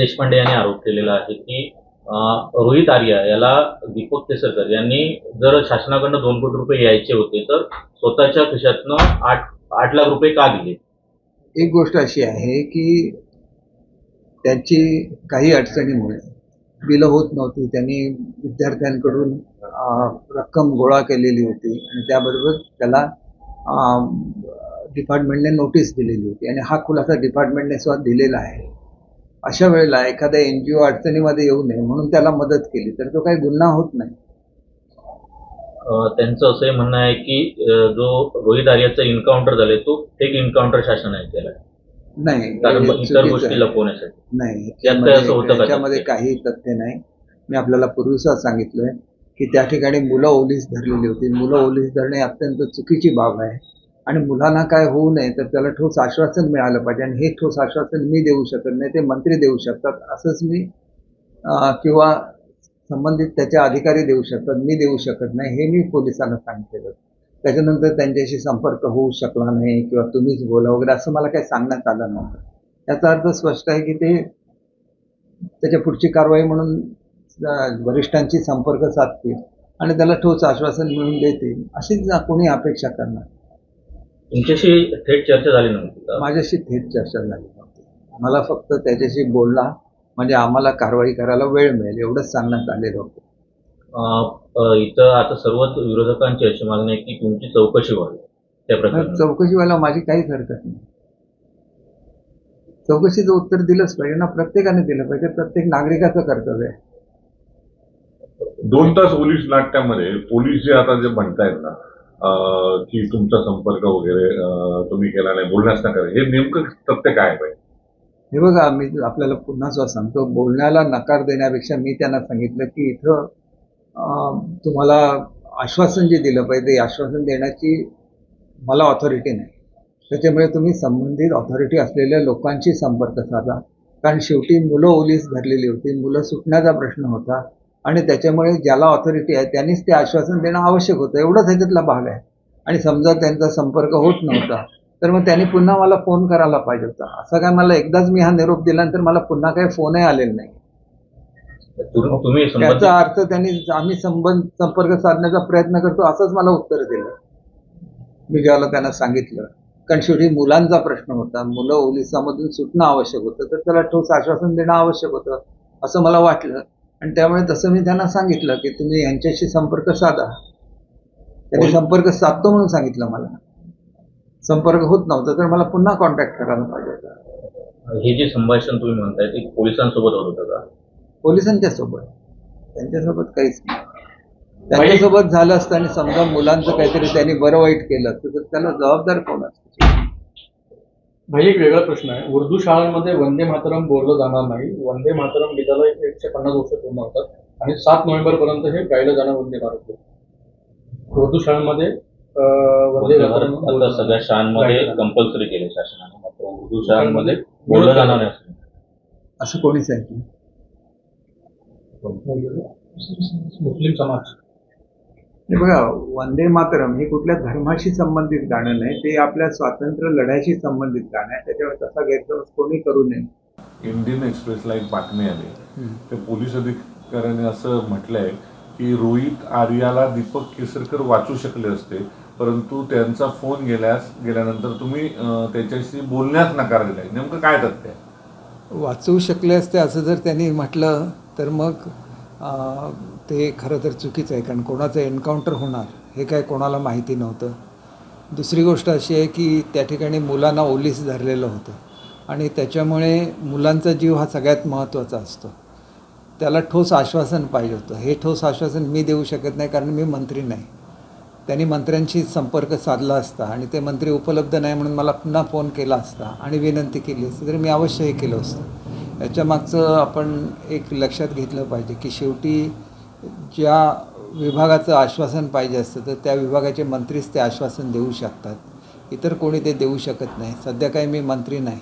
देशपांडे यांनी आरोप केलेला आहे की रोहित आर्या याला दीपक केसरकर यांनी जर शासनाकडनं 2 कोटी रुपये यायचे होते तर स्वतःच्या खिशातनं 8 लाख रुपये का दिले? एक गोष्ट अशी आहे की त्यांची काही अडचणीमुळे बिलं होत नव्हती. त्यांनी विद्यार्थ्यांकडून रक्कम गोळा केलेली होती आणि त्याबरोबर त्याला डिपार्टमेंटने नोटीस दिलेली होती आणि हा खुलासा डिपार्टमेंटने स्वतः दिलेला आहे. अशा वेळेला एखाद्या NGO अडचणीमध्ये येऊ नये म्हणून त्याला मदत केली तर तो काही गुन्हा होत नाही. त्यांचं असंही म्हणणं आहे की जो रोहित आर्याचं एन्काउंटर झाले तो फेक एन्काउंटर शासनाने केला नाही, कारण इतर गोष्टी लपवण्यासाठी. नाही, त्याच्यामध्ये काही तथ्य नाही. मी आपल्याला पूर्वीच सांगितलंय की त्या ठिकाणी मुलं ओलीस धरलेली होती. मुलं ओलीस धरणे अत्यंत चुकीची बाब आहे आणि मुलांना काय होऊ नये तर त्याला ठोस आश्वासन मिळालं पाहिजे आणि हे ठोस आश्वासन मी देऊ शकत नाही, ते मंत्री देऊ शकतात. असंच मी किंवा संबंधित त्याचे अधिकारी देऊ शकतात, मी देऊ शकत नाही, हे मी पोलिसांना सांगितलेलं. त्याच्यानंतर त्यांच्याशी संपर्क होऊ शकला नाही किंवा तुम्हीच बोला वगैरे असं मला काही सांगण्यात आलं नव्हतं. याचा अर्थ स्पष्ट आहे की ते त्याच्या पुढची कारवाई म्हणून वरिष्ठांशी संपर्क साधतील आणि त्याला ठोस आश्वासन मिळवून देतील अशीच कोणी अपेक्षा करणार. तुमच्याशी थेट चर्चा झाली नव्हती? माझ्याशी थेट चर्चा झाली नव्हती. मला फक्त त्याच्याशी बोलला म्हणजे आम्हाला कारवाई करायला वेळ मिळेल एवढंच सांगण्यात आलेलं होतं. इथं आता सर्वच विरोधकांची अशी मागणी आहे की तुमची चौकशी व्हावी त्या प्रकारे. चौकशी व्हायला माझी काहीच हरकत नाही. चौकशीचं उत्तर दिलंच पाहिजे ना, प्रत्येकाने दिलं पाहिजे. प्रत्येक नागरिकाचं कर्तव्य आहे. 2 तास पोलीस नाट्यामध्ये पोलीस जे आता जे म्हणतायत ना की तुमचा संपर्क वगैरे तुम्ही केला नाही, बोलण्यास नका, हे नेमकं तथ्य काय पाहिजे? हे बघा, मी आपल्याला पुन्हा सांगतो, बोलण्याला नकार देण्यापेक्षा मी त्यांना सांगितलं की इथं तुम्हाला आश्वासन जे दिलं पाहिजे आश्वासन देण्याची मला ऑथॉरिटी नाही. त्याच्यामुळे तुम्ही संबंधित ऑथॉरिटी असलेल्या लोकांशी संपर्क साधा, कारण शेवटी मुलं ओलीस धरलेली होती, मुलं सुटण्याचा प्रश्न होता आणि त्याच्यामुळे ज्याला ऑथॉरिटी आहे त्यांनीच ते आश्वासन देणं आवश्यक होतं. एवढाच ह्याच्यातला भाग आहे. आणि समजा त्यांचा संपर्क होत नव्हता तर मग त्यांनी पुन्हा मला फोन करायला पाहिजे होता. असं काय मला एकदाच मी हा निरोप दिल्यानंतर मला पुन्हा काही फोनही आलेला नाही. त्याचा अर्थ आम्ही संपर्क साधण्याचा प्रयत्न करतो असंच मला उत्तर दिलं मी ज्याला त्यांना सांगितलं. कारण शेवटी मुलांचा प्रश्न होता, मुलं ओलिसामधून सुटणं आवश्यक होतं तर त्याला ठोस आश्वासन देणं आवश्यक होतं असं मला वाटलं आणि त्यामुळे तसं मी त्यांना सांगितलं की तुम्ही यांच्याशी संपर्क साधा. त्यांनी संपर्क साधतो म्हणून सांगितलं. मला संपर्क होत नव्हता तर मला पुन्हा कॉन्टॅक्ट करायला पाहिजे होता. हे जे संभाषण तुम्ही म्हणताय ते पोलिसांसोबत होत होतं का? पोलिसांच्या सोबत, त्यांच्यासोबत काहीच नाही. त्यांच्यासोबत झालं असतं आणि समजा मुलांचं काहीतरी त्यांनी बरं वाईट केलं असतं तर त्याला जबाबदार कोण असतं? भाई, एक वेगळा प्रश्न आहे. उर्दू शाळांमध्ये वंदे मातरम बोललं जाणार नाही. वंदे मातरम गीताला 150 वर्ष पूर्ण होतात आणि 7 नोव्हेंबरपर्यंत हे गायलं जाणार वंदे मातरम. उर्दू शाळांमध्ये वंदे मातरम आता सगळ्या शाळांमध्ये कंपल्सरी केले शासनाने, मात्र उर्दू शाळांमध्ये बोललं जाणार नाही असं कोणीच आहे की मुस्लिम समाज. हे बघा, वंदे मातरम हे कुठल्या धर्माशी संबंधित गाणं नाही, ते आपल्या स्वातंत्र्य लढ्याशी संबंधित गाणं आहे. त्याच्यामुळे तसा गैरसमज कोणी करू नये. इंडियन एक्सप्रेसला एक बातमी आली, ते पोलीस अधिकाऱ्याने असं म्हटलंय की रोहित आर्याला दीपक केसरकर वाचू शकले असते परंतु त्यांचा फोन गेल्यानंतर तुम्ही त्याच्याशी बोलण्यास नकार दिलाय. नेमकं काय तथ्य आहे? वाचवू शकले असते असं जर त्यांनी म्हटलं तर मग ते खरं तर चुकीचं आहे, कारण कोणाचं एन्काउंटर होणार हे काय कोणाला माहिती नव्हतं. दुसरी गोष्ट अशी आहे की त्या ठिकाणी मुलांना ओलीस धरलेलं होतं आणि त्याच्यामुळे मुलांचा जीव हा सगळ्यात महत्त्वाचा असतो. त्याला ठोस आश्वासन पाहिजे होतं. हे ठोस आश्वासन मी देऊ शकत नाही कारण मी मंत्री नाही. त्यांनी मंत्र्यांशी संपर्क साधला असता आणि ते मंत्री उपलब्ध नाही म्हणून मला पुन्हा फोन केला असता आणि विनंती केली असती तर मी अवश्य हे केलं असतं. याच्या मागचं आपण एक लक्षात घेतलं पाहिजे की शेवटी ज्या विभागाचं आश्वासन पाहिजे असतं तर त्या विभागाचे मंत्रीच ते आश्वासन देऊ शकतात, इतर कोणी ते देऊ शकत नाही. सध्या काही मी मंत्री नाही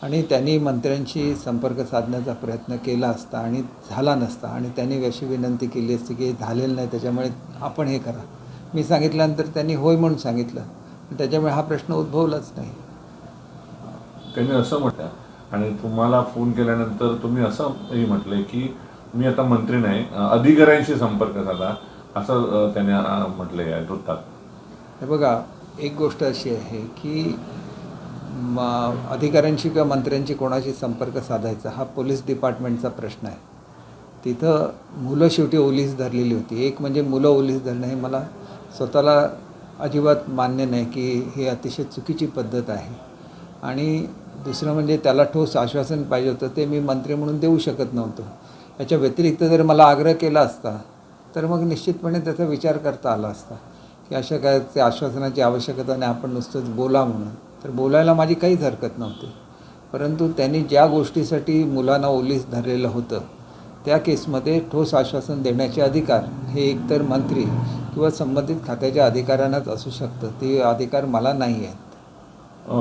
आणि त्यांनी मंत्र्यांशी संपर्क साधण्याचा प्रयत्न केला असता आणि झाला नसता आणि त्यांनी अशी विनंती केली असती की झालेलं नाही त्याच्यामुळे आपण हे करा. मी सांगितल्यानंतर त्यांनी होय म्हणून सांगितलं, त्याच्यामुळे हा प्रश्न उद्भवलाच नाही. त्यांनी असं म्हटलं आणि तुम्हाला फोन केल्यानंतर तुम्ही असंही म्हटलंय की मी आता मंत्री नाही, अधिकाऱ्यांशी संपर्क साधा, असं त्याने म्हटलंय या वृत्तात. हे बघा, एक गोष्ट अशी आहे की अधिकाऱ्यांशी किंवा मंत्र्यांशी कोणाशी संपर्क साधायचा हा पोलीस डिपार्टमेंटचा प्रश्न आहे. तिथं मुलं शेवटी ओलीस धरलेली होती. एक म्हणजे मुलं ओलीस धरणं हे मला स्वतःला अजिबात मान्य नाही की हे अतिशय चुकीची पद्धत आहे. आणि दुसरं म्हणजे त्याला ठोस आश्वासन पाहिजे होतं, ते मी मंत्री म्हणून देऊ शकत नव्हतो. याच्या व्यतिरिक्त जर मला आग्रह केला असता तर मग निश्चितपणे त्याचा विचार करता आला असता की अशा काय ते आश्वासनाची आवश्यकता नाही, आपण नुसतंच बोला म्हणून. तर बोलायला माझी काहीच हरकत नव्हती. परंतु त्यांनी ज्या गोष्टीसाठी मुलांना ओलीस धरलेलं होतं त्या केसमध्ये ठोस आश्वासन देण्याचे अधिकार हे एकतर मंत्री किंवा संबंधित खात्याच्या अधिकाऱ्यांनाच असू शकतं. ते अधिकार मला नाही आहेत.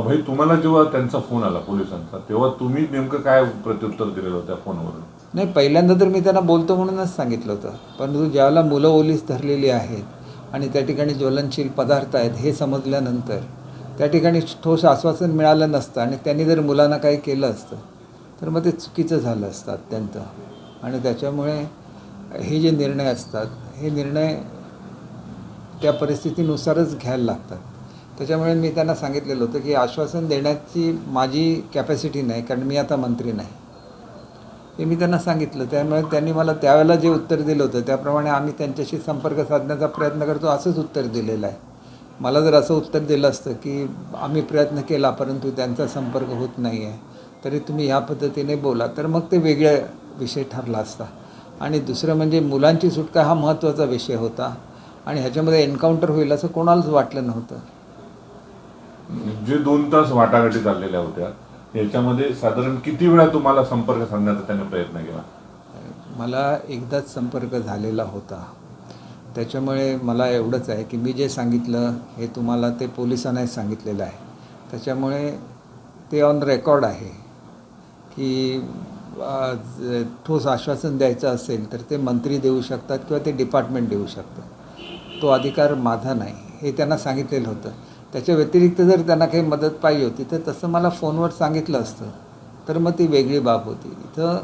भाई, तुम्हाला जेव्हा त्यांचा फोन आला पोलिसांचा, तेव्हा तुम्ही नेमकं काय प्रत्युत्तर दिलेलं होतं त्या फोनवरून? नाही, पहिल्यांदा तर मी त्यांना बोलतो म्हणूनच सांगितलं होतं. परंतु ज्यावेळेला मुलं ओलीस धरलेली आहेत आणि त्या ठिकाणी ज्वलनशील पदार्थ आहेत हे समजल्यानंतर त्या ठिकाणी ठोस आश्वासन मिळालं नसतं आणि त्यांनी जर मुलांना काही केलं असतं तर मग ते चुकीचं झालं असतं अत्यंत. आणि त्याच्यामुळे हे जे निर्णय असतात हे निर्णय त्या परिस्थितीनुसारच घ्यायला लागतात. त्याच्यामुळे मी त्यांना सांगितलेलं होतं की आश्वासन देण्याची माझी कॅपॅसिटी नाही, कारण मी आता मंत्री नाही, हे मी त्यांना सांगितलं. त्यामुळे त्यांनी मला त्यावेळेला जे उत्तर दिलं होतं त्याप्रमाणे आम्ही त्यांच्याशी संपर्क साधण्याचा प्रयत्न करतो असंच उत्तर दिलेलं आहे. मला जर असं उत्तर दिलं असतं की आम्ही प्रयत्न केला परंतु त्यांचा संपर्क होत नाही आहे, तरी तुम्ही ह्या पद्धतीने बोला, तर मग ते वेगळा विषय ठरला असता. आणि दुसरं म्हणजे मुलांची सुटका हा महत्त्वाचा विषय होता आणि ह्याच्यामध्ये एन्काउंटर होईल असं कोणालाच वाटलं नव्हतं. जे 2 तास वाटाघाटी चाललेल्या होत्या याच्यामध्ये साधारण किती वेळा तुम्हाला संपर्क साधण्याचा त्याने प्रयत्न केला? मला एकदाच संपर्क झालेला होता. त्याच्यामुळे मला एवढंच आहे की मी जे सांगितलं हे तुम्हाला ते पोलिसांनाही सांगितलेलं आहे. त्याच्यामुळे ते ऑन रेकॉर्ड आहे की ठोस आश्वासन द्यायचं असेल तर ते मंत्री देऊ शकतात किंवा ते डिपार्टमेंट देऊ शकतं. तो अधिकार माझा नाही हे त्यांना सांगितलेलं होतं. त्याच्या व्यतिरिक्त जर त्यांना काही मदत पाहिजे होती तर तसं मला फोनवर सांगितलं असतं तर मग ती वेगळी बाब होती. इथं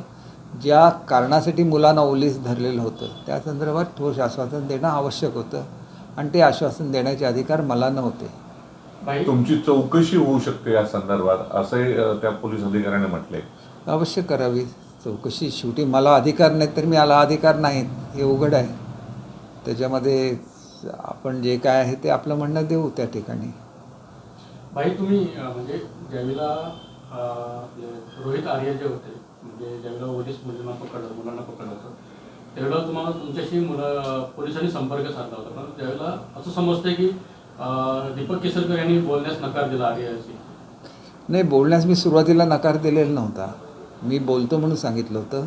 ज्या कारणासाठी मुलांना ओलीस धरलेलं होतं त्या संदर्भात ठोस आश्वासन देणं आवश्यक होतं आणि ते आश्वासन देण्याचे अधिकार मला नव्हते. तुमची चौकशी होऊ शकते या संदर्भात असंही त्या पोलीस अधिकाऱ्याने म्हटले. अवश्य करावी चौकशी. शेवटी मला अधिकार नाही तर मी आला अधिकार नाहीत हे उघड आहे. त्याच्यामध्ये आपण जे काय आहे ते आपलं म्हणणं देऊ त्या ठिकाणी. भाई, तुम्ही म्हणजे ज्यावेळेला रोहित आर्य जे होते, म्हणजे ज्यावेळेला ओलीस मुलांना पकडलं होतं त्यावेळेला तुम्हाला तुमच्याशी पोलिसांनी संपर्क साधला होता. पण त्यावेळेला असं समजतंय की दीपक केसरकर यांनी बोलण्यास नकार दिला आर्याशी. नाही, बोलण्यास मी सुरुवातीला नकार दिलेला नव्हता. मी बोलतो म्हणून सांगितलं होतं.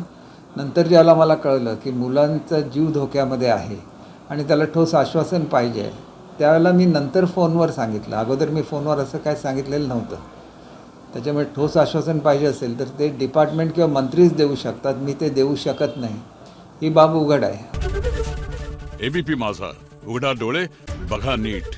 नंतर ज्याला मला कळलं की मुलांचा जीव धोक्यामध्ये आहे आणि त्याला ठोस आश्वासन पाहिजे आहे त्यावेळेला मी नंतर फोनवर सांगितलं. अगोदर मी फोनवर असं काय सांगितलेलं नव्हतं. त्याच्यामुळे ठोस आश्वासन पाहिजे असेल तर ते डिपार्टमेंट किंवा मंत्रीच देऊ शकतात, मी ते देऊ शकत नाही. ही बाब उघड आहे. एबीपी माझा, उघडा डोळे बघा नीट.